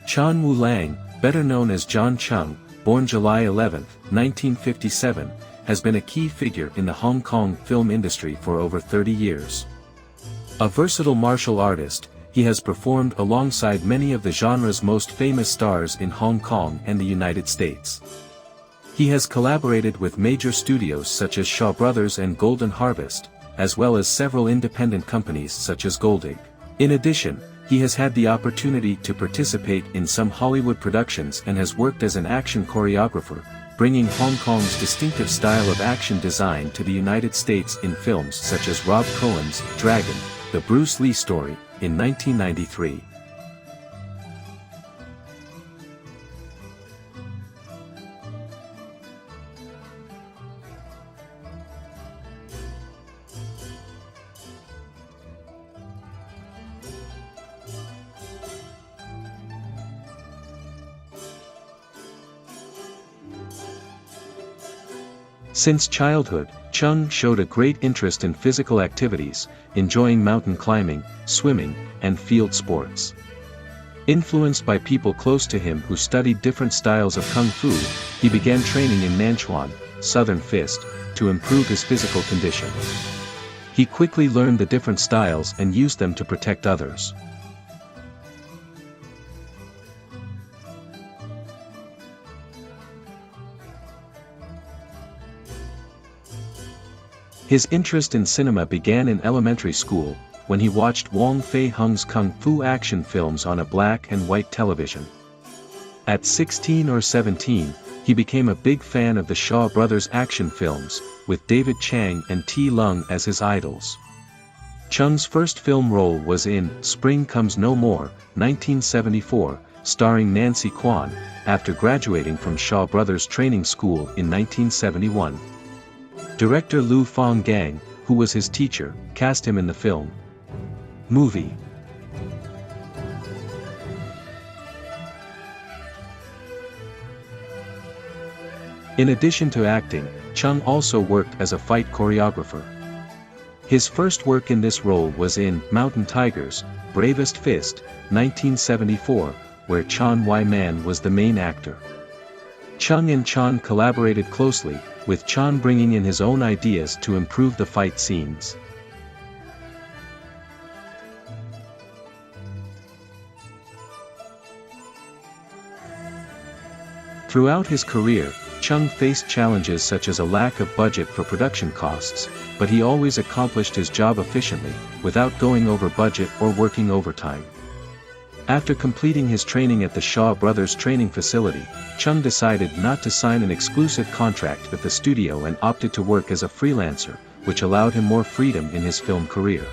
Chan Wu-lang, better known as John Cheung, born July 11, 1957, has been a key figure in the Hong Kong film industry for over 30 years. A versatile martial artist, he has performed alongside many of the genre's most famous stars in Hong Kong and the United States. He has collaborated with major studios such as Shaw Brothers and Golden Harvest, as well as several independent companies such as Goldig. In addition, he has had the opportunity to participate in some Hollywood productions and has worked as an action choreographer, bringing Hong Kong's distinctive style of action design to the United States in films such as Rob Cohen's Dragon, The Bruce Lee Story, in 1993. Since childhood, Cheung showed a great interest in physical activities, enjoying mountain climbing, swimming, and field sports. Influenced by people close to him who studied different styles of kung fu, he began training in Nanchuan, Southern Fist, to improve his physical condition. He quickly learned the different styles and used them to protect others. His interest in cinema began in elementary school, when he watched Wong Fei-hung's kung fu action films on a black and white television. At 16 or 17, he became a big fan of the Shaw Brothers action films, with David Chang and T. Lung as his idols. Cheung's first film role was in Spring Comes No More, 1974, starring Nancy Kwan, after graduating from Shaw Brothers Training School in 1971. Director Lu Fong Gang, who was his teacher, cast him in the film. Movie. In addition to acting, Cheung also worked as a fight choreographer. His first work in this role was in Mountain Tigers, Bravest Fist, 1974, where Chan Wai-man was the main actor. Cheung and Chan collaborated closely, with Chan bringing in his own ideas to improve the fight scenes. Throughout his career, Cheung faced challenges such as a lack of budget for production costs, but he always accomplished his job efficiently, without going over budget or working overtime. After completing his training at the Shaw Brothers training facility, Cheung decided not to sign an exclusive contract with the studio and opted to work as a freelancer, which allowed him more freedom in his film career.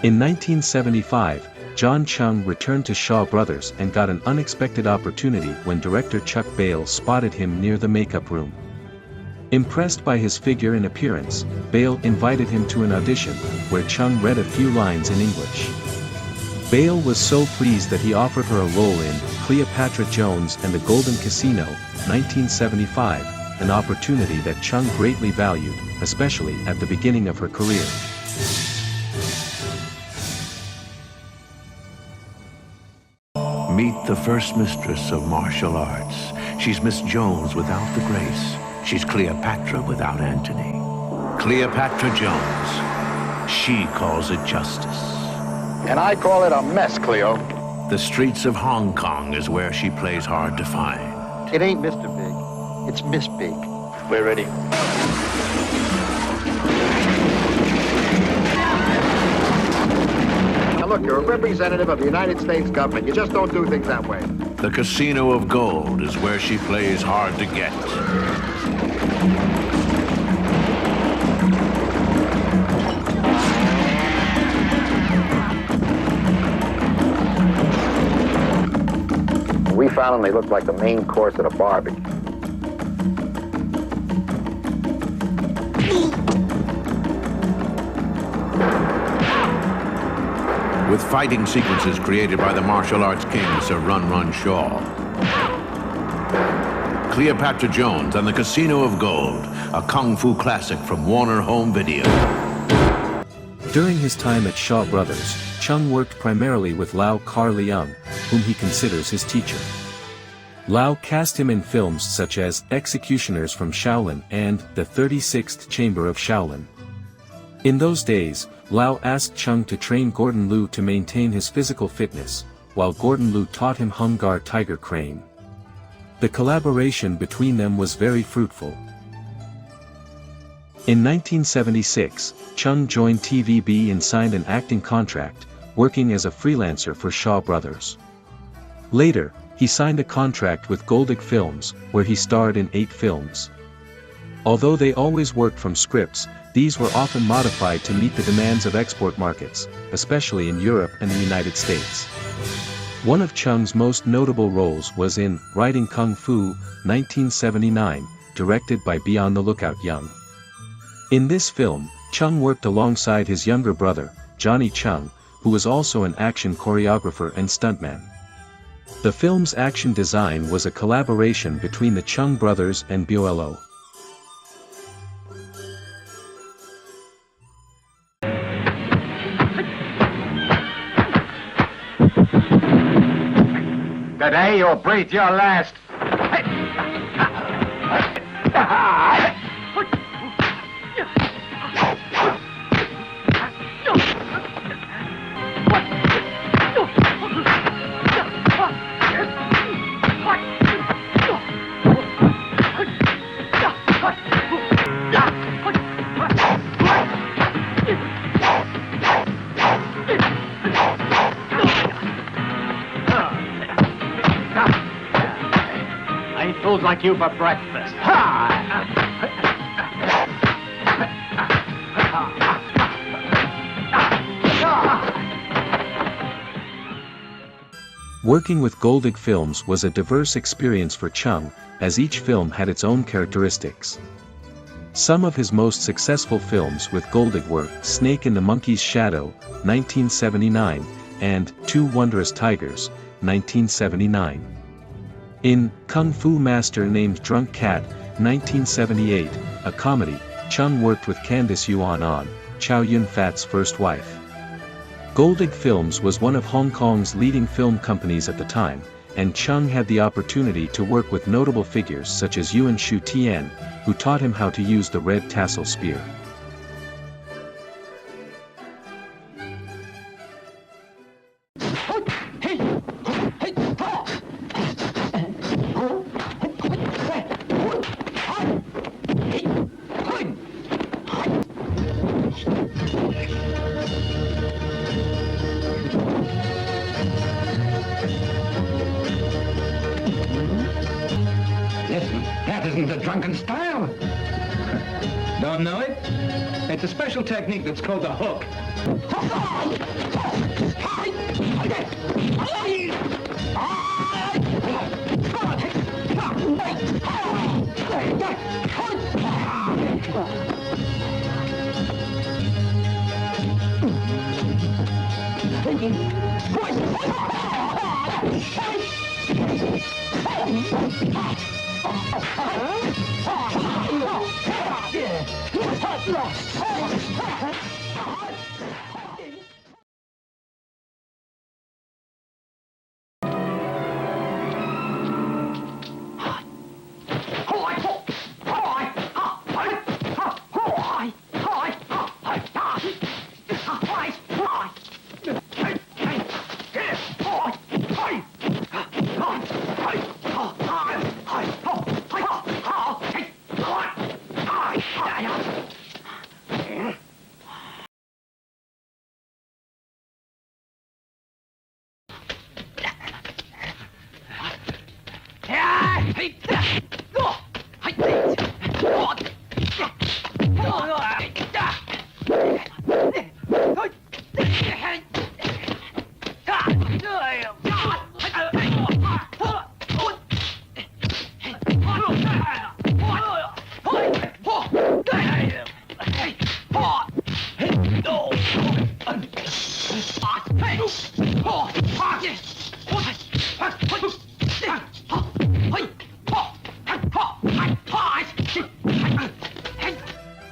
In 1975, John Cheung returned to Shaw Brothers and got an unexpected opportunity when director Chuck Bale spotted him near the makeup room. Impressed by his figure and appearance, Bale invited him to an audition, where Cheung read a few lines in English. Bale was so pleased that he offered her a role in Cleopatra Jones and the Golden Casino, 1975, an opportunity that Cheung greatly valued, especially at the beginning of her career. Meet the first mistress of martial arts. She's Miss Jones without the grace. She's Cleopatra without Antony. Cleopatra Jones. She calls it justice. And I call it a mess, Cleo. The streets of Hong Kong is where she plays hard to find. It ain't Mr. Big. It's Miss Big. We're ready. Now look, you're a representative of the United States government. You just don't do things that way. The Casino of Gold is where she plays hard to get. We found them, they looked like the main course at a barbecue. With fighting sequences created by the martial arts king, Sir Run Run Shaw. Cleopatra Jones and the Casino of Gold, a kung fu classic from Warner Home Video. During his time at Shaw Brothers, Cheung worked primarily with Lau Kar-leung, whom he considers his teacher. Lau cast him in films such as Executioners from Shaolin and The 36th Chamber of Shaolin. In those days, Lau asked Cheung to train Gordon Liu to maintain his physical fitness, while Gordon Liu taught him Hung Gar Tiger Crane. The collaboration between them was very fruitful. In 1976, Cheung joined TVB and signed an acting contract, working as a freelancer for Shaw Brothers. Later, he signed a contract with Goldig Films, where he starred in 8 films. Although they always worked from scripts, these were often modified to meet the demands of export markets, especially in Europe and the United States. One of Cheung's most notable roles was in Riding Kung Fu, 1979, directed by Be on the Lookout Young. In this film, Cheung worked alongside his younger brother, Johnny Cheung, who was also an action choreographer and stuntman. The film's action design was a collaboration between the Cheung brothers and Buelo. Today you'll breathe your last. Fools like you for breakfast. Working with Goldig Films was a diverse experience for Cheung, as each film had its own characteristics. Some of his most successful films with Goldig were Snake in the Monkey's Shadow, 1979, and Two Wondrous Tigers, 1979. In Kung Fu Master Named Drunk Cat, 1978, a comedy, Cheung worked with Candice Yuan on Chow Yun-fat's first wife. Goldig Films was one of Hong Kong's leading film companies at the time, and Cheung had the opportunity to work with notable figures such as Yuan Shu Tian, who taught him how to use the red tassel spear. Listen, that isn't the drunken style. Don't know it? It's a special technique that's called the hook.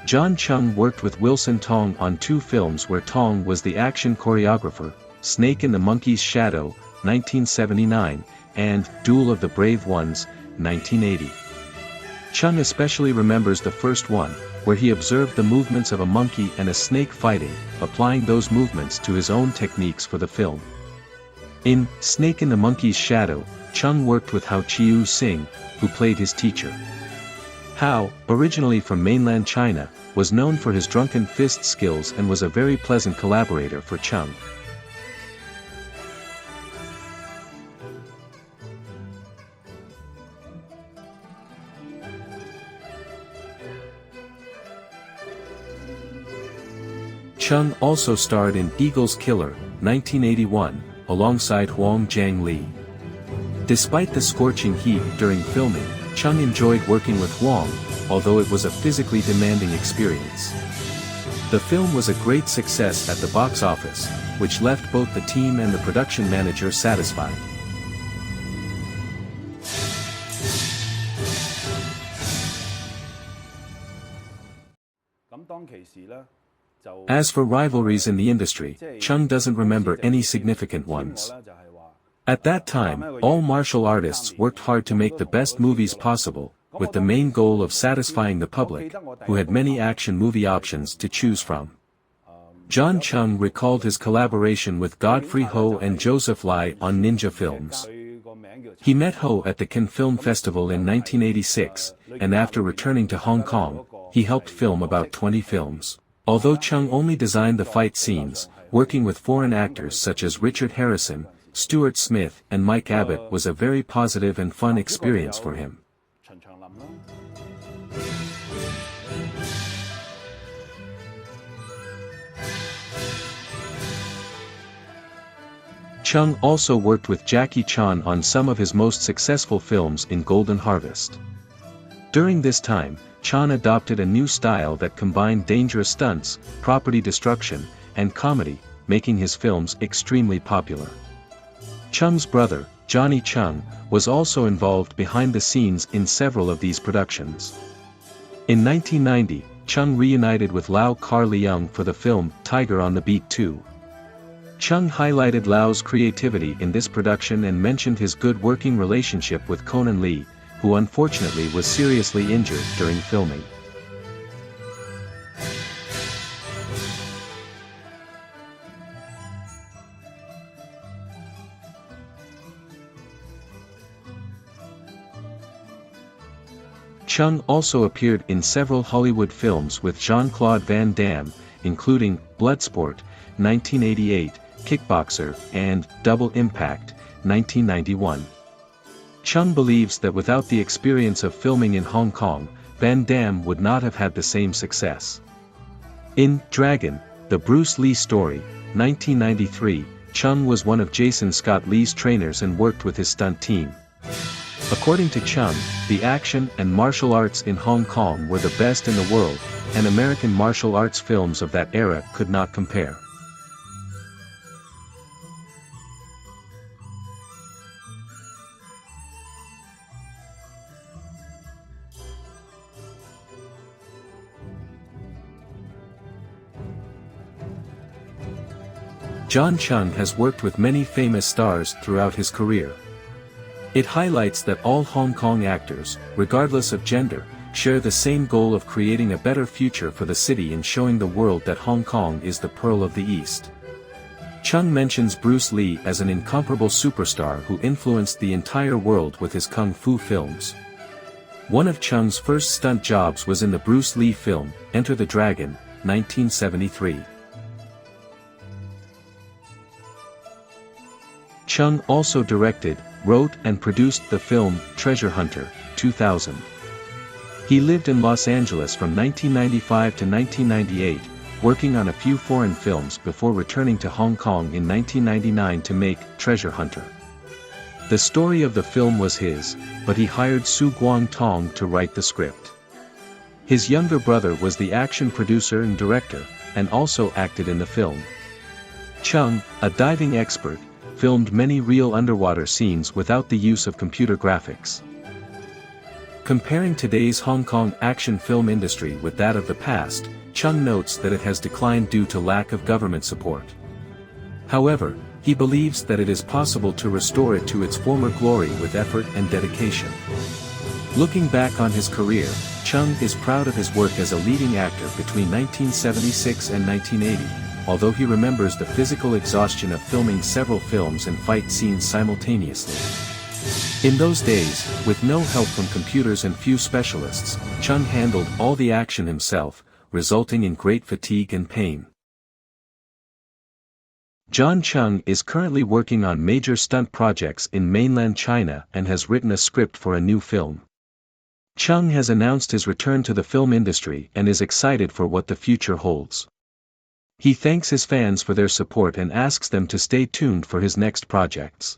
John Cheung worked with Wilson Tong on 2 films where Tong was the action choreographer, Snake in the Monkey's Shadow, 1979, and Duel of the Brave Ones, 1980. Cheung especially remembers the first one, where he observed the movements of a monkey and a snake fighting, applying those movements to his own techniques for the film. In Snake in the Monkey's Shadow, Cheung worked with Hao Chiu-sing, who played his teacher. Hao, originally from mainland China, was known for his drunken fist skills and was a very pleasant collaborator for Cheung. Cheung also starred in Eagle's Killer, 1981, alongside Huang Jiangli. Despite the scorching heat during filming, Cheung enjoyed working with Huang, although it was a physically demanding experience. The film was a great success at the box office, which left both the team and the production manager satisfied. As for rivalries in the industry, Cheung doesn't remember any significant ones. At that time, all martial artists worked hard to make the best movies possible, with the main goal of satisfying the public, who had many action movie options to choose from. John Cheung recalled his collaboration with Godfrey Ho and Joseph Lai on ninja films. He met Ho at the Cannes Film Festival in 1986, and after returning to Hong Kong, he helped film about 20 films. Although Cheung only designed the fight scenes, working with foreign actors such as Richard Harrison, Stuart Smith and Mike Abbott was a very positive and fun experience for him. Cheung also worked with Jackie Chan on some of his most successful films in Golden Harvest. During this time, Chan adopted a new style that combined dangerous stunts, property destruction, and comedy, making his films extremely popular. Cheung's brother, Johnny Cheung, was also involved behind the scenes in several of these productions. In 1990, Cheung reunited with Lau Kar-leung for the film Tiger on the Beat 2. Cheung highlighted Lau's creativity in this production and mentioned his good working relationship with Cohen Lee, who unfortunately was seriously injured during filming. Cheung also appeared in several Hollywood films with Jean-Claude Van Damme, including Bloodsport, 1988, Kickboxer, and Double Impact, 1991. Cheung believes that without the experience of filming in Hong Kong, Van Damme would not have had the same success. In Dragon, the Bruce Lee story, 1993, Cheung was one of Jason Scott Lee's trainers and worked with his stunt team. According to Cheung, the action and martial arts in Hong Kong were the best in the world, and American martial arts films of that era could not compare. John Cheung has worked with many famous stars throughout his career. It highlights that all Hong Kong actors, regardless of gender, share the same goal of creating a better future for the city and showing the world that Hong Kong is the Pearl of the East. Cheung mentions Bruce Lee as an incomparable superstar who influenced the entire world with his kung fu films. One of Cheung's first stunt jobs was in the Bruce Lee film, Enter the Dragon, 1973. Cheung also directed, wrote and produced the film Treasure Hunter, 2000. He lived in Los Angeles from 1995 to 1998, working on a few foreign films before returning to Hong Kong in 1999 to make Treasure Hunter. The story of the film was his, but he hired Su Guang Tong to write the script. His younger brother was the action producer and director, and also acted in the film. Cheung, a diving expert, filmed many real underwater scenes without the use of computer graphics. Comparing today's Hong Kong action film industry with that of the past, Cheung notes that it has declined due to lack of government support. However, he believes that it is possible to restore it to its former glory with effort and dedication. Looking back on his career, Cheung is proud of his work as a leading actor between 1976 and 1980, although he remembers the physical exhaustion of filming several films and fight scenes simultaneously. In those days, with no help from computers and few specialists, Cheung handled all the action himself, resulting in great fatigue and pain. John Cheung is currently working on major stunt projects in mainland China and has written a script for a new film. Cheung has announced his return to the film industry and is excited for what the future holds. He thanks his fans for their support and asks them to stay tuned for his next projects.